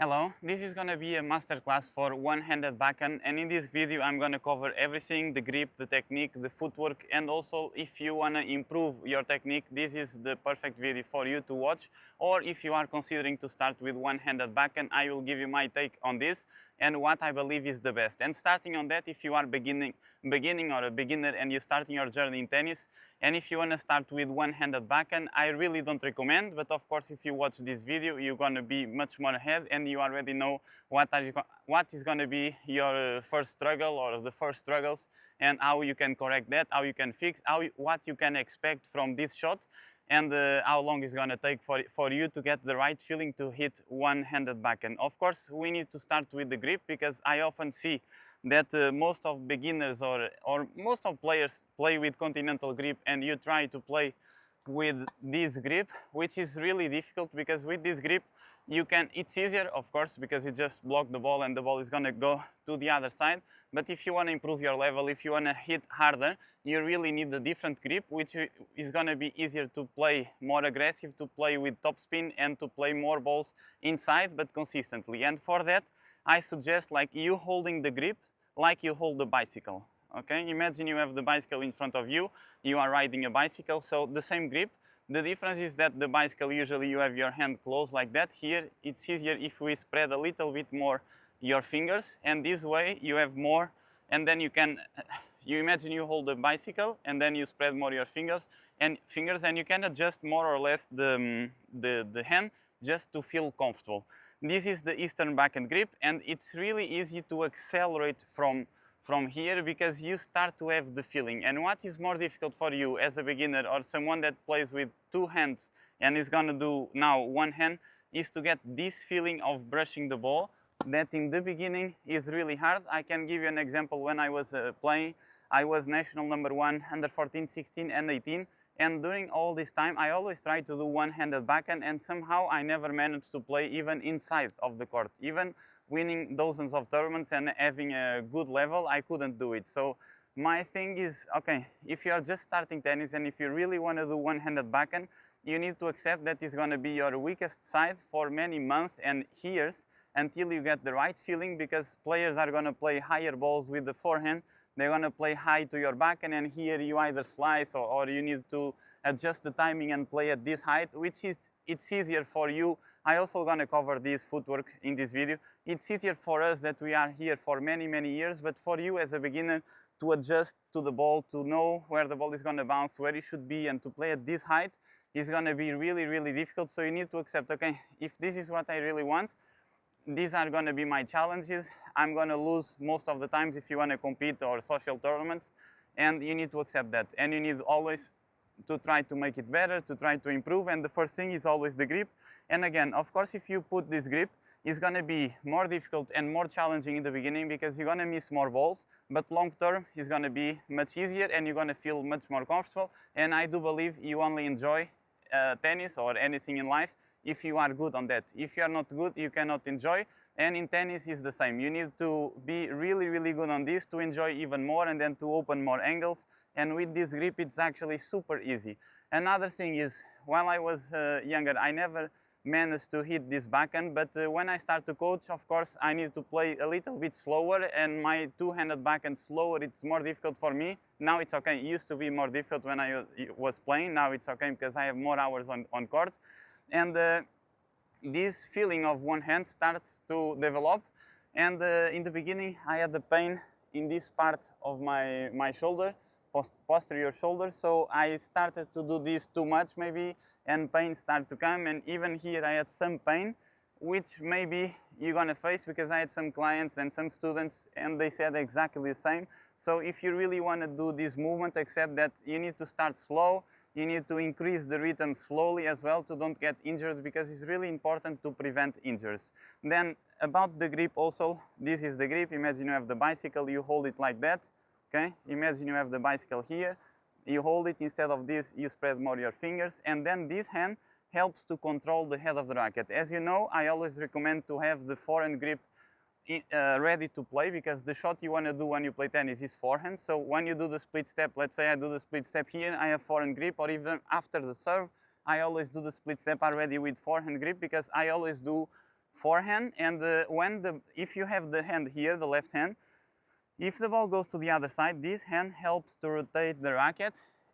Hello, this is gonna be a masterclass for one-handed backhand, and in this video I'm gonna cover everything: the grip, the technique, the footwork, and also if you wanna improve your technique, this is the perfect video for you to watch. Or if you are considering to start with one-handed backhand, I will give you my take on this and what I believe is the best. And starting on that, if you are beginning or a beginner and you're starting your journey in tennis, and if you want to start with one-handed backhand, I really don't recommend. But of course, if you watch this video, you're going to be much more ahead, and you already know what is going to be your first struggle or the first struggles, and how you can correct that, how you can fix, what you can expect from this shot, and how long it's going to take for you to get the right feeling to hit one-handed backhand. Of course, we need to start with the grip, because I often see that most of beginners or most of players play with continental grip, and you try to play with this grip, which is really difficult, because with this grip it's easier, of course, because you just block the ball and the ball is going to go to the other side. But if you want to improve your level, if you want to hit harder, you really need a different grip, which is going to be easier to play, more aggressive, to play with topspin, and to play more balls inside but consistently. And for that, I suggest like you holding the grip like you hold the bicycle. Okay, imagine you have the bicycle in front of you, you are riding a bicycle, so the same grip. The difference is that the bicycle, usually you have your hand closed like that. Here it's easier if we spread a little bit more your fingers, and this way you have more, and then you can, you imagine you hold the bicycle and then you spread more your fingers, and you can adjust more or less the hand just to feel comfortable. This is the Eastern backhand grip, and it's really easy to accelerate from here, because you start to have the feeling. And what is more difficult for you as a beginner or someone that plays with two hands and is going to do now one hand, is to get this feeling of brushing the ball, that in the beginning is really hard. I can give you an example. When I was playing, I was national #1 under 14, 16 and 18. And during all this time, I always tried to do one-handed backhand, and somehow I never managed to play even inside of the court. Even winning dozens of tournaments and having a good level, I couldn't do it. So my thing is, okay, if you are just starting tennis and if you really want to do one-handed backhand, you need to accept that it's going to be your weakest side for many months and years until you get the right feeling, because players are going to play higher balls with the forehand. They're going to play high to your backhand, and here you either slice or you need to adjust the timing and play at this height, which is, it's easier for you. I also going to cover this footwork in this video. It's easier for us that we are here for many, many years, but for you as a beginner to adjust to the ball, to know where the ball is going to bounce, where it should be, and to play at this height is going to be really, really difficult. So you need to accept, okay, if this is what I really want, these are going to be my challenges. I'm going to lose most of the times if you want to compete or social tournaments, and you need to accept that. And you need always to try to make it better, to try to improve, and the first thing is always the grip. And again, of course, if you put this grip, it's going to be more difficult and more challenging in the beginning, because you're going to miss more balls, but long term it's going to be much easier and you're going to feel much more comfortable. And I do believe you only enjoy tennis or anything in life if you are good on that. If you are not good, you cannot enjoy. And in tennis is the same. You need to be really, really good on this to enjoy even more, and then to open more angles. And with this grip, it's actually super easy. Another thing is, while I was younger, I never managed to hit this backhand, but when I start to coach, of course, I need to play a little bit slower, and my two-handed backhand slower, it's more difficult for me. Now it's okay. It used to be more difficult when I was playing. Now it's okay because I have more hours on court. And this feeling of one hand starts to develop. And in the beginning, I had the pain in this part of my shoulder, posterior shoulder. So I started to do this too much maybe, and pain started to come. And even here I had some pain, which maybe you're going to face, because I had some clients and some students and they said exactly the same. So if you really want to do this movement, accept that you need to start slow. You need to increase the rhythm slowly as well to don't get injured, because it's really important to prevent injuries. Then about the grip also, this is the grip. Imagine you have the bicycle, you hold it like that. Okay, imagine you have the bicycle here, you hold it. Instead of this, you spread more your fingers, and then this hand helps to control the head of the racket. As you know, I always recommend to have the forehand grip ready to play, because the shot you want to do when you play tennis is forehand. So when you do the split step, let's say I do the split step here, I have forehand grip, or even after the serve, I always do the split step already with forehand grip, because I always do forehand, and if you have the hand here, the left hand, if the ball goes to the other side, this hand helps to rotate the racket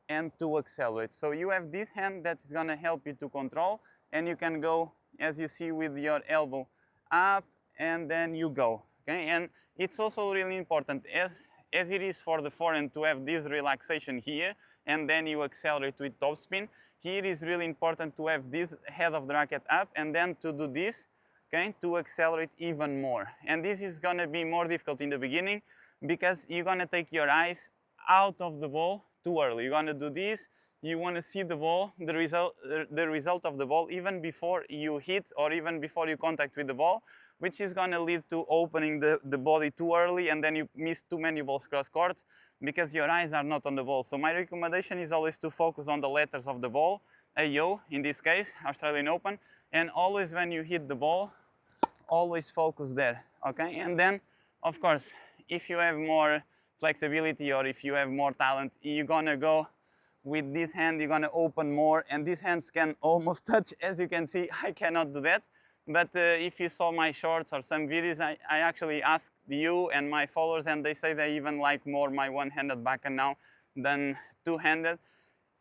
and to accelerate. So you have this hand that is going to help you to control, and you can go, as you see, with your elbow up, and then you go. Okay, and it's also really important, as it is for the forehand to have this relaxation here, and then you accelerate with topspin. Here is really important to have this head of the racket up, and then to do this, okay, to accelerate even more. And this is going to be more difficult in the beginning because you're going to take your eyes out of the ball too early. You're going to do this. You want to see the ball, the result of the ball, even before you hit or even before you contact with the ball, which is going to lead to opening the body too early, and then you miss too many balls cross court because your eyes are not on the ball. So my recommendation is always to focus on the letters of the ball, AO in this case, Australian Open, and always when you hit the ball, always focus there, okay? And then, of course, if you have more flexibility or if you have more talent, you're gonna go with this hand, you're gonna open more, and these hands can almost touch. As you can see, I cannot do that. But if you saw my shorts or some videos, I actually asked you and my followers, and they say they even like more my one-handed backhand now than two-handed.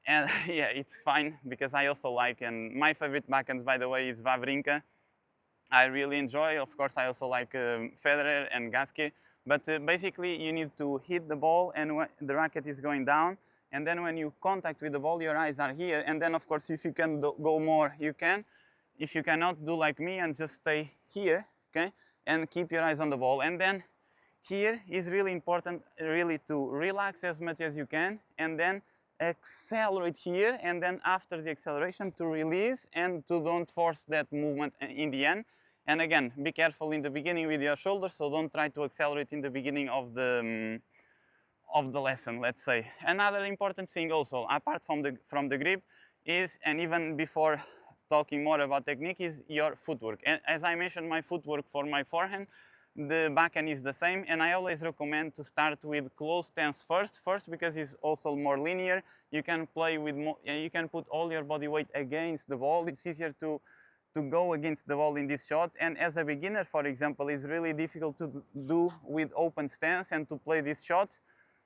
And yeah, it's fine because I also like, and my favorite backhands, by the way, is Wawrinka. I really enjoy. Of course, I also like Federer and Gasquet. But basically, you need to hit the ball, and when the racket is going down. And then when you contact with the ball, your eyes are here. And then, of course, if you can go more, you can. If you cannot, do like me and just stay here, okay? And keep your eyes on the ball. And then here is really important, really to relax as much as you can, and then accelerate here, and then after the acceleration to release and to don't force that movement in the end. And again, be careful in the beginning with your shoulders, so don't try to accelerate in the beginning of the lesson, let's say. Another important thing also, apart from the grip, is, and even before talking more about technique, is your footwork. And as I mentioned, my footwork for my forehand, the backhand is the same, and I always recommend to start with close stance first because it's also more linear. You can play with more, you can put all your body weight against the ball. It's easier to go against the ball in this shot, and as a beginner, for example, it's really difficult to do with open stance and to play this shot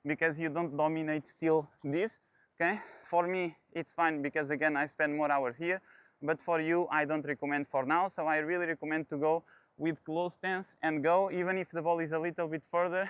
because you don't dominate still this, okay? For me, it's fine because again, I spend more hours here, but for you, I don't recommend for now, so I really recommend to go with close stance and go, even if the ball is a little bit further.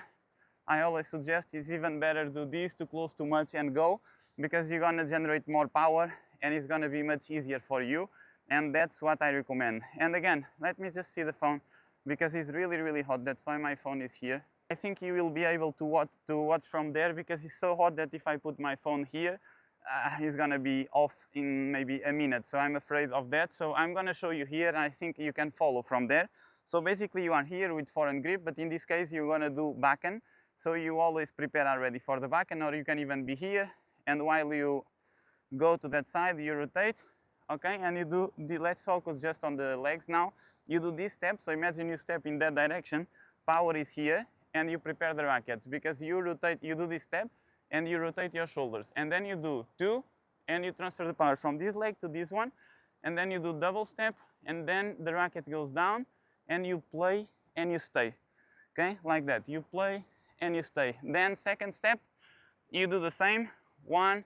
I always suggest it's even better do this to close too much and go, because you're gonna generate more power and it's gonna be much easier for you, and that's what I recommend. And again, let me just see the phone because it's really, really hot. That's why my phone is here. I think you will be able to watch from there because it's so hot that if I put my phone here, it's gonna be off in maybe a minute, so I'm afraid of that. So I'm gonna show you here, and I think you can follow from there. So basically you are here with forehand grip, but in this case you're gonna do backhand. So you always prepare already for the backhand, or you can even be here, and while you go to that side, you rotate, okay? And you do, let's focus just on the legs now. You do this step, so imagine you step in that direction, power is here, and you prepare the racket, because you rotate, you do this step, and you rotate your shoulders, and then you do two, and you transfer the power from this leg to this one, and then you do double step, and then the racket goes down, and you play and you stay, okay? Like that, you play and you stay. Then second step, you do the same, 1,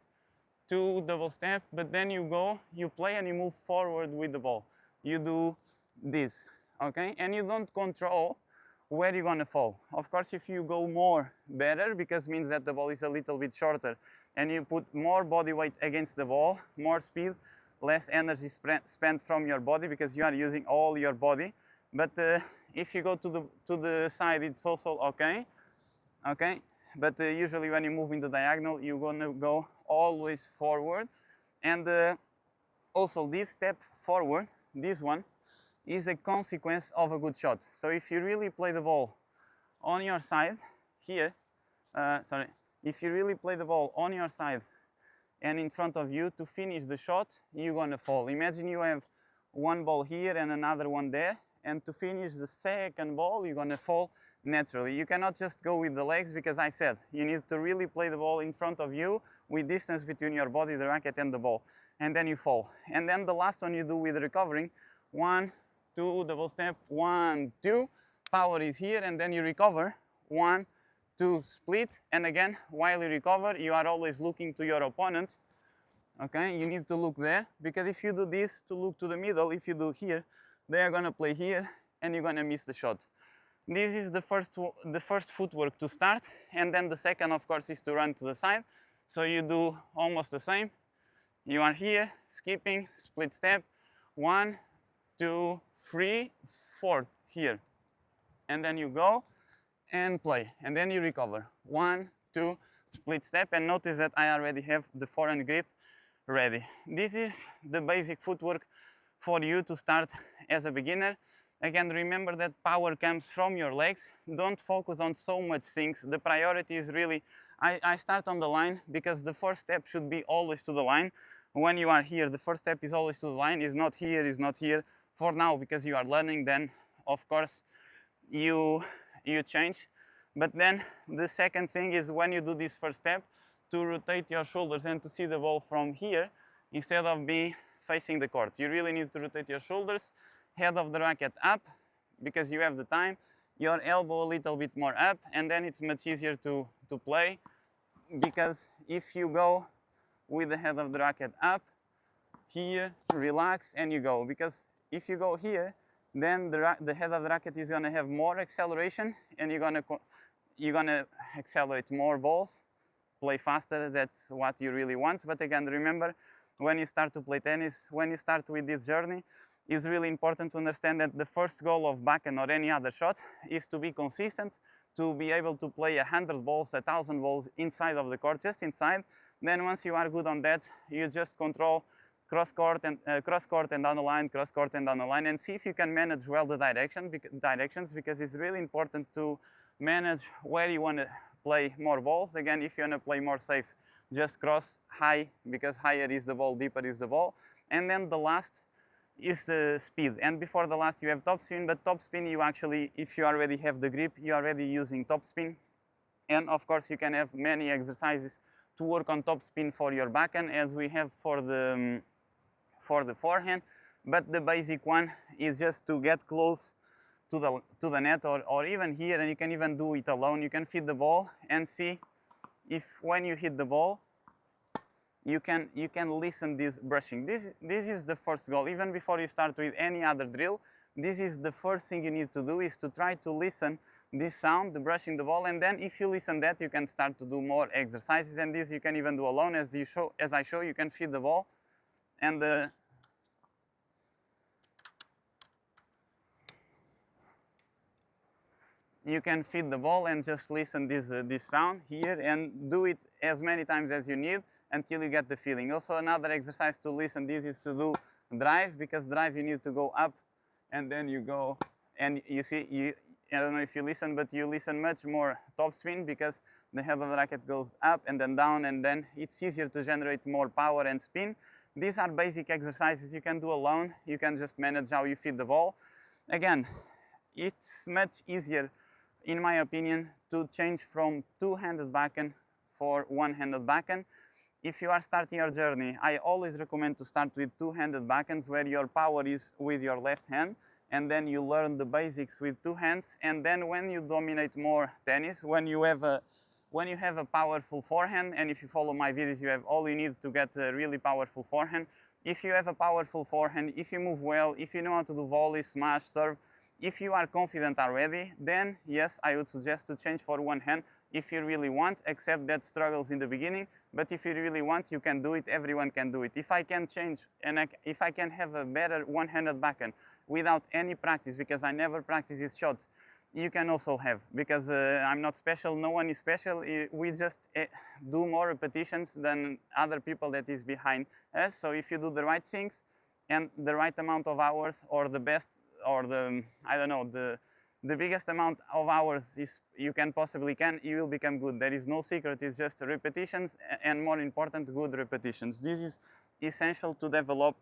2, double step, but then you go, you play and you move forward with the ball. You do this, okay? And you don't control where you're gonna fall. Of course, if you go more, better, because it means that the ball is a little bit shorter, and you put more body weight against the ball, more speed, less energy spent from your body because you are using all your body. But if you go to the side, it's also okay, okay? But usually when you move in the diagonal, you're gonna go always forward. And also this step forward, this one, is a consequence of a good shot. So if you really play the ball on your side here, if you really play the ball on your side and in front of you to finish the shot, you're gonna fall. Imagine you have one ball here and another one there, and to finish the second ball, you're gonna fall naturally. You cannot just go with the legs, because I said, you need to really play the ball in front of you with distance between your body, the racket, and the ball, and then you fall. And then the last one you do with recovering, 1, 2, double step, 1, 2. Power is here, and then you recover, 1, 2, split, and again, while you recover, you are always looking to your opponent. Okay, you need to look there, because if you do this to look to the middle, if you do here, they are gonna play here, and you're gonna miss the shot. This is the first footwork to start, and then the second, of course, is to run to the side. So you do almost the same. You are here, skipping, split step, 1, 2, 3, 4, here. And then you go and play, and then you recover. 1, 2, split step, and notice that I already have the forehand grip ready. This is the basic footwork for you to start as a beginner. Again, remember that power comes from your legs. Don't focus on so much things. The priority is really, I start on the line because the first step should be always to the line. When you are here, the first step is always to the line, is not here, is not here. For now, because you are learning, then of course you change. But then the second thing is when you do this first step, to rotate your shoulders and to see the ball from here instead of being facing the court. You really need to rotate your shoulders, head of the racket up, because you have the time, your elbow a little bit more up, and then it's much easier to play, because if you go with the head of the racket up, here, relax, and you go. Because if you go here, then the head of the racket is gonna have more acceleration, and you're gonna accelerate more balls, play faster. That's what you really want. But again, remember, when you start to play tennis, when you start with this journey, it's really important to understand that the first goal of backhand or any other shot is to be consistent, to be able to play 100 balls, 1,000 balls inside of the court, just inside. Then once you are good on that, you just control cross court and down the line, cross court and down the line, and see if you can manage well the directions, because it's really important to manage where you want to play more balls. Again, if you want to play more safe, just cross high, because higher is the ball, deeper is the ball. And then the last is the speed. And before the last, you have top spin, but top spin, you actually, if you already have the grip, you're already using top spin. And of course, you can have many exercises to work on top spin for your backhand, as we have for the forehand. But the basic one is just to get close to the net, or even here, and you can even do it alone. You can feed the ball and see if when you hit the ball, you can listen this brushing. This is the first goal. Even before you start with any other drill, this is the first thing you need to do, is to try to listen this sound, the brushing the ball, and then if you listen that, you can start to do more exercises. And this you can even do alone, as I show. You can feed the ball, and you can feed the ball and just listen this sound here, and do it as many times as you need until you get the feeling. Also, another exercise to listen this is to do drive, because drive you need to go up, and then you go, and you see, I don't know if you listen, but you listen much more top spin, because the head of the racket goes up and then down, and then it's easier to generate more power and spin. These are basic exercises you can do alone. You can just manage how you feed the ball. Again, it's much easier, in my opinion, to change from two-handed backhand for one-handed backhand. If you are starting your journey, I always recommend to start with two-handed backhands, where your power is with your left hand, and then you learn the basics with two hands. And then when you dominate more tennis, when you have a powerful forehand, and if you follow my videos, you have all you need to get a really powerful forehand. If you have a powerful forehand, if you move well, if you know how to do volley, smash, serve, if you are confident already, then yes, I would suggest to change for one hand if you really want, except that struggles in the beginning. But if you really want, you can do it. Everyone can do it. If I can change, and if I can have a better one-handed backhand without any practice, because I never practice this shot, you can also have, because I'm not special, no one is special. We just do more repetitions than other people that is behind us. So if you do the right things and the right amount of hours, or the best, or the biggest amount of hours you can possibly you will become good. There is no secret. It's just repetitions, and more important, good repetitions. This is essential to develop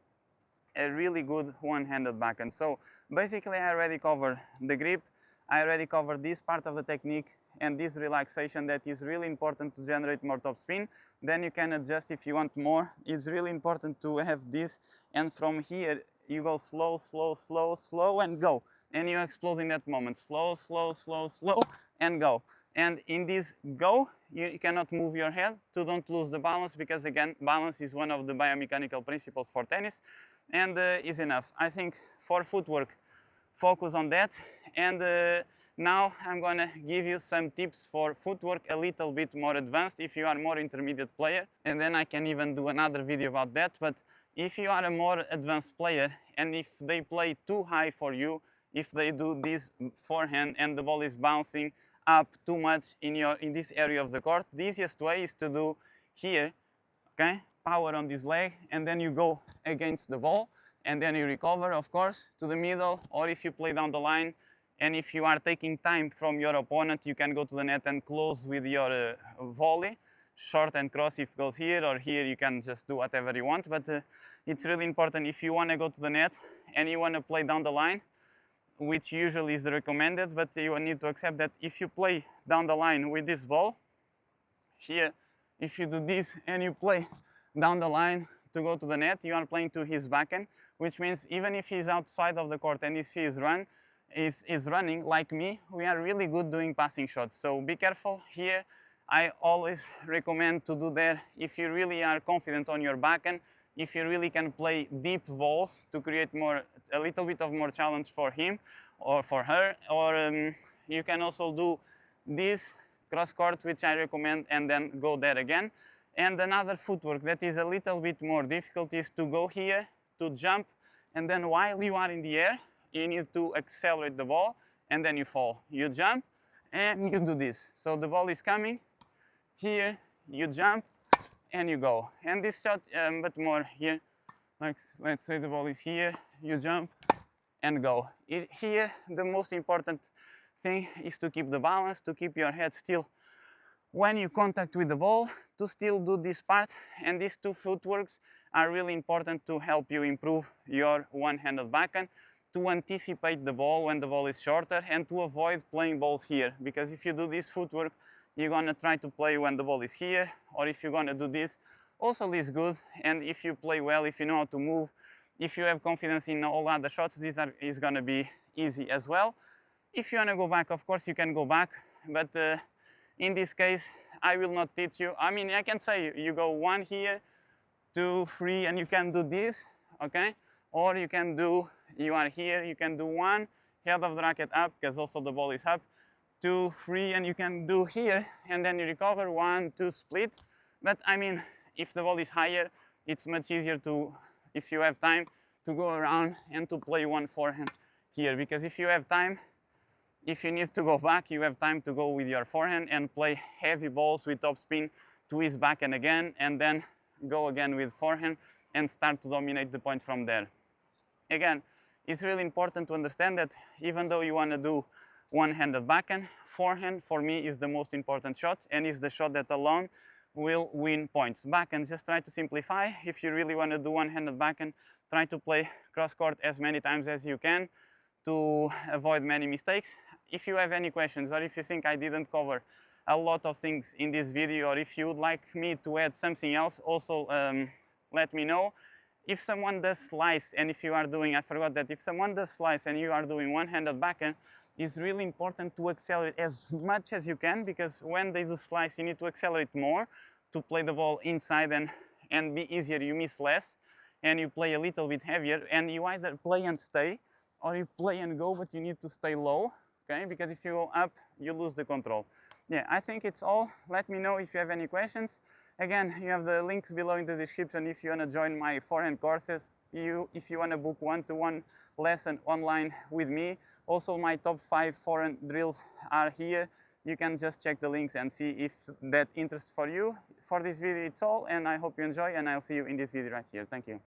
a really good one-handed backhand. So basically, I already covered the grip. I already covered this part of the technique and this relaxation that is really important to generate more top spin. Then you can adjust if you want more. It's really important to have this, and from here, you go slow, slow, slow, slow, and go. And you explode in that moment. Slow, slow, slow, slow, and go. And in this go, you cannot move your head to don't lose the balance, because again, balance is one of the biomechanical principles for tennis, and is enough. I think for footwork, focus on that. And now I'm gonna give you some tips for footwork a little bit more advanced if you are more intermediate player, and then I can even do another video about that. But if you are a more advanced player and if they play too high for you, if they do this forehand and the ball is bouncing up too much in this area of the court, the easiest way is to do here, okay? Power on this leg, and then you go against the ball, and then you recover, of course, to the middle, or if you play down the line, and if you are taking time from your opponent, you can go to the net and close with your volley, short and cross if it goes here, or here you can just do whatever you want. But it's really important if you want to go to the net and you want to play down the line, which usually is the recommended, but you need to accept that if you play down the line with this ball, here, if you do this and you play down the line to go to the net, you are playing to his backhand, which means even if he's outside of the court and if he is running like me, we are really good doing passing shots. So be careful here. I always recommend to do that if you really are confident on your backhand, if you really can play deep balls to create a little bit of more challenge for him or for her, or you can also do this cross court, which I recommend, and then go there again. And another footwork that is a little bit more difficult is to go here, to jump, and then while you are in the air, you need to accelerate the ball, and then you fall. You jump, and you do this. So the ball is coming, here, you jump, and you go. And this shot, but more here, like let's say the ball is here, you jump, and go. Here, the most important thing is to keep the balance, to keep your head still when you contact with the ball, to still do this part. And these two footworks are really important to help you improve your one-handed backhand, to anticipate the ball when the ball is shorter, and to avoid playing balls here. Because if you do this footwork, you're gonna try to play when the ball is here, or if you're gonna do this, also this good. And if you play well, if you know how to move, if you have confidence in all other shots, is gonna be easy as well. If you wanna go back, of course you can go back, but in this case, I will not teach you. I mean, I can say you go 1 here, 2, 3, and you can do this, okay? Or you can do, you are here, you can do 1, head of the racket up, because also the ball is up, 2, 3, and you can do here, and then you recover, 1, 2, split. But I mean, if the ball is higher, it's much easier to, if you have time, to go around and to play 1 forehand here, because if you have time, if you need to go back, you have time to go with your forehand and play heavy balls with topspin to his backhand again, and then go again with forehand and start to dominate the point from there. Again, it's really important to understand that even though you want to do one-handed backhand, forehand for me is the most important shot, and is the shot that alone will win points. Backhand, just try to simplify. If you really want to do one-handed backhand, try to play cross-court as many times as you can to avoid many mistakes. If you have any questions, or if you think I didn't cover a lot of things in this video, or if you would like me to add something else, also let me know. If someone does slice, and if you are doing, I forgot that, if someone does slice and you are doing one-handed backhand, it's really important to accelerate as much as you can, because when they do slice, you need to accelerate more to play the ball inside and be easier. You miss less, and you play a little bit heavier, and you either play and stay, or you play and go, but you need to stay low, okay? Because if you go up, you lose the control. Yeah, I think it's all. Let me know if you have any questions. Again, you have the links below in the description if you want to join my forehand courses, if you want to book one-to-one lesson online with me. Also, my top 5 forehand drills are here. You can just check the links and see if that interests for you. For this video, it's all, and I hope you enjoy, and I'll see you in this video right here. Thank you.